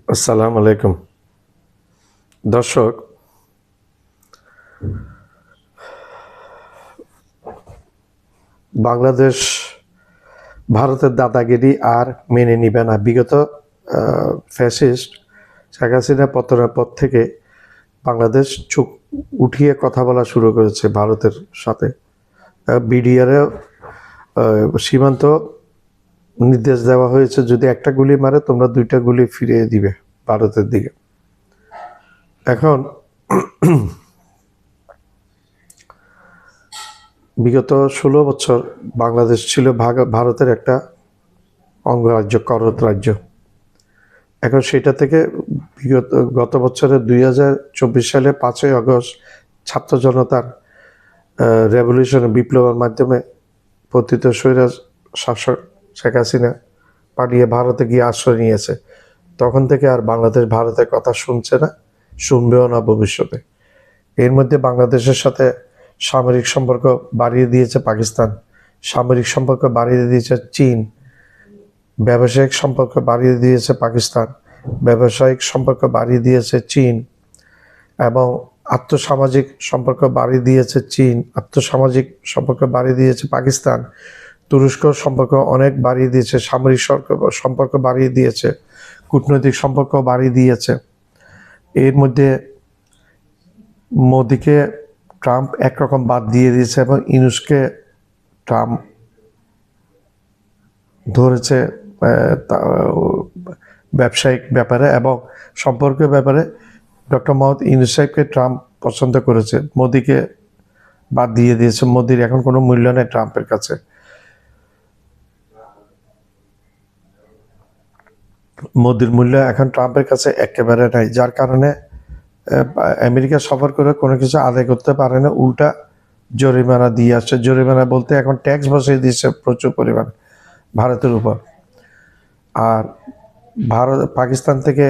আসসালামু আলাইকুম দর্শক। বাংলাদেশ ভারতের দাদাগিরি আর মেনে নিবে না। বিগত ফ্যাসিস্ট শেখ হাসিনা পতনের পর থেকে বাংলাদেশ চোখ উঠিয়ে কথা বলা শুরু করেছে ভারতের সাথে। বিডিআরে সীমান্ত নির্দেশ দেওয়া হয়েছে, যদি একটা গুলি মারে তোমরা দুইটা গুলি ফিরিয়ে দিবে ভারতের দিকে। এখন বিগত ১৬ বছর বাংলাদেশ ছিল ভারতের একটা অঙ্গরাজ্য, করত রাজ্য। এখন সেটা থেকে গত বছরের ২০২৪ সালে ৫ই আগস্ট ছাত্র জনতার রেভলিউশন, বিপ্লবের মাধ্যমে পতিত স্বৈরাজ শাসক শেখ হাসিনা পালিয়ে ভারতে গিয়ে আশ্রয় নিয়েছে। তখন থেকে আর বাংলাদেশ ভারতের কথা শুনছে না, শুনবেও না ভবিষ্যতে। এর মধ্যে বাংলাদেশের সাথে সামরিক সম্পর্ক বাড়িয়ে দিয়েছে পাকিস্তান, সামরিক সম্পর্ক বাড়িয়ে দিয়েছে চীন, ব্যবসায়িক সম্পর্ক বাড়িয়ে দিয়েছে পাকিস্তান, ব্যবসায়িক সম্পর্ক বাড়িয়ে দিয়েছে চীন, এবং আর্থসামাজিক সম্পর্ক বাড়িয়ে দিয়েছে চীন, আর্থসামাজিক সম্পর্ক বাড়িয়ে দিয়েছে পাকিস্তান, তুরস্ক সম্পর্ক অনেক বাড়িয়ে দিয়েছে, সামরিক সম্পর্ক বাড়িয়ে দিয়েছে, কূটনৈতিক সম্পর্ক বাড়িয়ে দিয়েছে। এর মধ্যে মোদিকে ট্রাম্প একরকম বাদ দিয়ে দিয়েছে এবং ইউনুসকে ট্রাম্প ধরেছে ব্যবসায়িক ব্যাপারে এবং সম্পর্কের ব্যাপারে। ডক্টর মোহাম্মদ ইউনুস সাহেবকে ট্রাম্প পছন্দ করেছে, মোদিকে বাদ দিয়ে দিয়েছে। মোদির এখন কোনো মূল্য নেই ট্রাম্পের কাছে। মোদির মূল্য এখন ট্রাম্পের কাছে একেবারে নাই, যার কারণে আমেরিকা সফর করে কোনো কিছু আদায় করতে পারে না, উল্টা জরিমানা দিয়ে আসছে। জরিমানা বলতে এখন ট্যাক্স বসিয়ে দিয়েছে প্রচুর পরিমাণ ভারতের উপর। আর পাকিস্তান থেকে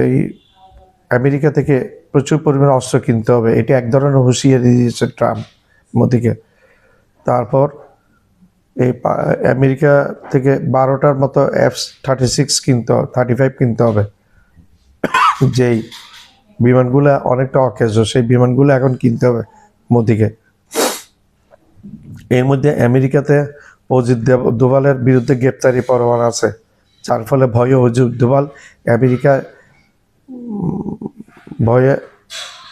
এই আমেরিকা থেকে প্রচুর পরিমাণে অস্ত্র কিনতে হবে, এটা এক ধরনের হুঁশিয়ারি দিয়েছে ট্রাম্প মোদিকে। তারপর এই আমেরিকা থেকে 12টার মতো F-36 কিনতে হবে, 35 কিনতে হবে। যেই বিমানগুলো অনেকটা অকেজ, সেই বিমানগুলো এখন কিনতে হবে মোদিকে। এর মধ্যে আমেরিকাতে অজিত দোভালের বিরুদ্ধে গ্রেপ্তারি পরোয়ানা আছে, যার ফলে ভয়ে অজিত দোভাল আমেরিকা ভয়ে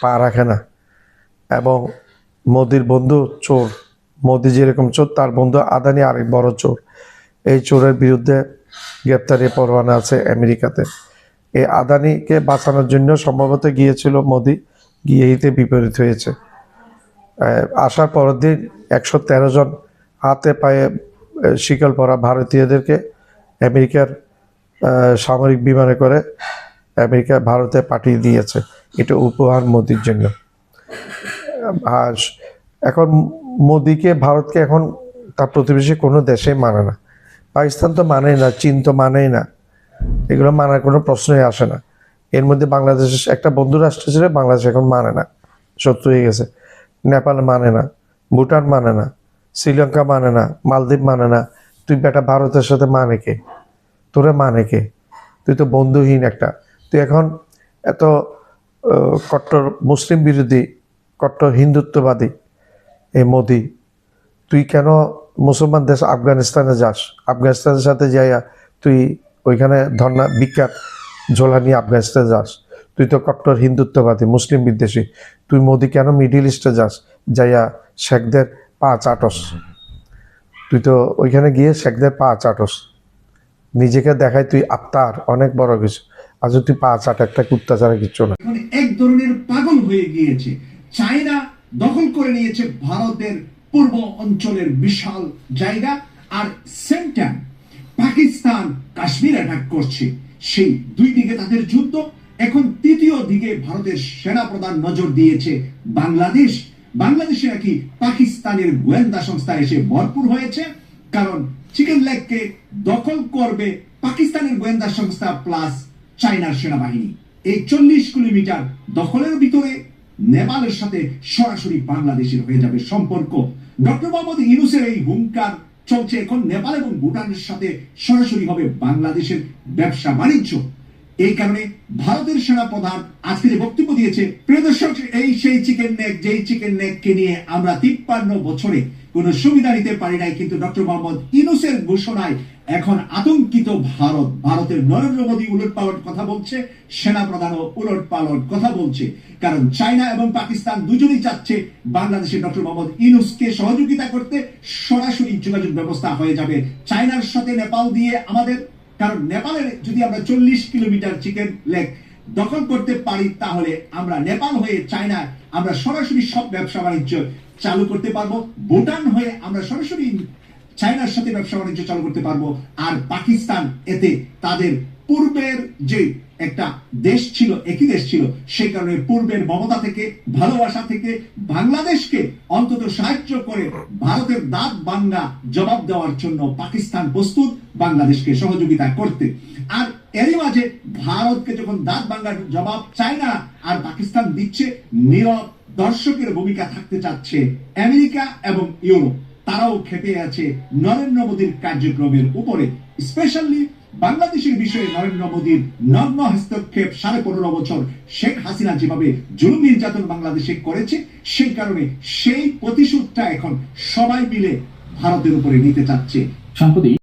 পা রাখে না। এবং মোদির বন্ধু চোর, মোদি যেরকম চোর, তার বন্ধু আদানি আরেক বড় চোর। এই চোরের বিরুদ্ধে গ্রেপ্তারি পরোয়ানা আছে আমেরিকাতে। এই আদানিকে বাঁচানোর জন্য সম্ভবত গিয়েছিল মোদি, গিয়ে হিতে বিপরীত হয়েছে। আসার পরের দিন 113 জন হাতে পায়ে শিকল পরা ভারতীয়দেরকে আমেরিকার সামরিক বিমানে করে আমেরিকা ভারতে পাঠিয়ে দিয়েছে। এটা উপহার মোদির জন্য। আর এখন মোদিকে ভারতকে এখন তার প্রতিবেশী কোনো দেশে মানে না। পাকিস্তান তো মানেই না, চীন তো মানেই না, এগুলো মানার কোনো প্রশ্নই আসে না। এর মধ্যে বাংলাদেশের একটা বন্ধু রাষ্ট্র ছিল, বাংলাদেশ এখন মানে না, শত্রু হয়ে গেছে। নেপাল মানে না, ভুটান মানে না, শ্রীলঙ্কা মানে না, মালদ্বীপ মানে না। তুই বেটা ভারতের সাথে মানে কে? তোরে মানে কে? তুই তো বন্ধুহীন একটা। তুই এখন এত কট্টর মুসলিম বিরোধী, কট্টর হিন্দুত্ববাদী এই মোদি, তুই কেন মুসলমান দেশ আফগানিস্তানে যাস? আফগানিস্তানের সাথে যাইয়া তুই ওইখানে ধর্না বিখ্যাত ঝোলা নিয়ে আফগানিস্তানে যাস? তুই তো কট্টর হিন্দুত্ববাদী, মুসলিম বিদ্বেষী। তুই মোদি কেন মিডিল ইস্টে যাস, যাইয়া শেখদের পা চাটস? তুই তো ওইখানে গিয়ে শেখদের পা চাটস, নিজেকে দেখায় তুই আত্মার অনেক বড় কিছু। আজ তুই পা চাট একটা কুত্তা ছাড়া কিচ্ছু না। এক ধরনের পাগল হয়ে গিয়েছে। চায়না দখল করে নিয়েছে ভারতের পূর্ব অঞ্চলের বিশাল জায়গা, আর সেন্টার পাকিস্তান কাশ্মীর অ্যাটাক করছে। সেই দুই দিকে তাদের যুদ্ধ। এখন তৃতীয় দিকে ভারতের সেনা প্রধান নজর দিয়েছে বাংলাদেশ। বাংলাদেশে নাকি পাকিস্তানের গোয়েন্দা সংস্থা এসে ভরপুর হয়েছে, কারণ চিকেন লেগকে দখল করবে পাকিস্তানের গোয়েন্দা সংস্থা প্লাস চায়নার সেনাবাহিনী। এই 40 কিলোমিটার দখলের ভিতরে নেপালের সাথে সরাসরি বাংলাদেশের হয়ে যাবে সম্পর্ক। ডক্টর মোহাম্মদ ইউনূসের এই হুঙ্কার চলছে এখন নেপাল এবং ভুটানের সাথে সরাসরি হবে বাংলাদেশের ব্যবসা বাণিজ্য। এই কারণে ভারতের সেনা প্রধান আজকে যে বক্তব্য দিয়েছে, প্রিয় দর্শক, এই সেই চিকেন নেক, যেই চিকেন নেককে নিয়ে আমরা 53 বছরে কোনো সুবিধা নিতে পারি নাই, কিন্তু ডক্টর মোহাম্মদ ইউনূসের ঘোষণায় এখন আতঙ্কিত ভারত। ভারতের নরেন্দ্র মোদী উলটপালট কথা বলছে, সেনা প্রধানও উলটপালট কথা বলছে, কারণ চায়না এবং পাকিস্তান দুজনেই চাচ্ছে বাংলাদেশে ডক্টর মোহাম্মদ ইউনূসকে সহযোগিতা করতে। সরাসরি যোগাযোগ ব্যবস্থা হয়ে যাবে চায়নার সাথে নেপাল দিয়ে আমাদের, কারণ নেপালের যদি আমরা 40 কিলোমিটার চিকেন লেক দখল করতে পারি, তাহলে আমরা নেপাল হয়ে চায়নায় আমরা সরাসরি সব ব্যবসা বাণিজ্য চালু করতে পারবো। ভুটান হয়ে আমরা সরাসরি চায়নার সাথে ব্যবসা বাণিজ্য চালু করতে পারবো। আর পাকিস্তান এতে তাদের পূর্বের যে একটা দেশ ছিল, একই দেশ ছিল, সেই কারণে পূর্বের মমতা থেকে, ভালোবাসা থেকে বাংলাদেশকে অন্তত সাহায্য করে ভারতের দাঁত ভাঙ্গা জবাব দেওয়ার জন্য পাকিস্তান প্রস্তুত বাংলাদেশকে সহযোগিতা করতে। আর এরই মাঝে ভারতকে যখন দাঁত ভাঙ্গার জবাব চায়না আর পাকিস্তান দিচ্ছে, নীরব দর্শকের ভূমিকা থাকতে চাচ্ছে আমেরিকা এবং ইউরোপ। তারাও খেপে আছে নরেন্দ্র মোদীর কার্যক্রমের উপরে, স্পেশালি বাংলাদেশের বিষয়ে নরেন্দ্র মোদীর নগ্ন হস্তক্ষেপ। 15.5 বছর শেখ হাসিনা যেভাবে জুলুম নির্যাতন বাংলাদেশে করেছে, সেই কারণে সেই প্রতিশোধটা এখন সবাই মিলে ভারতের উপরে নিতে চাচ্ছে। সম্প্রতি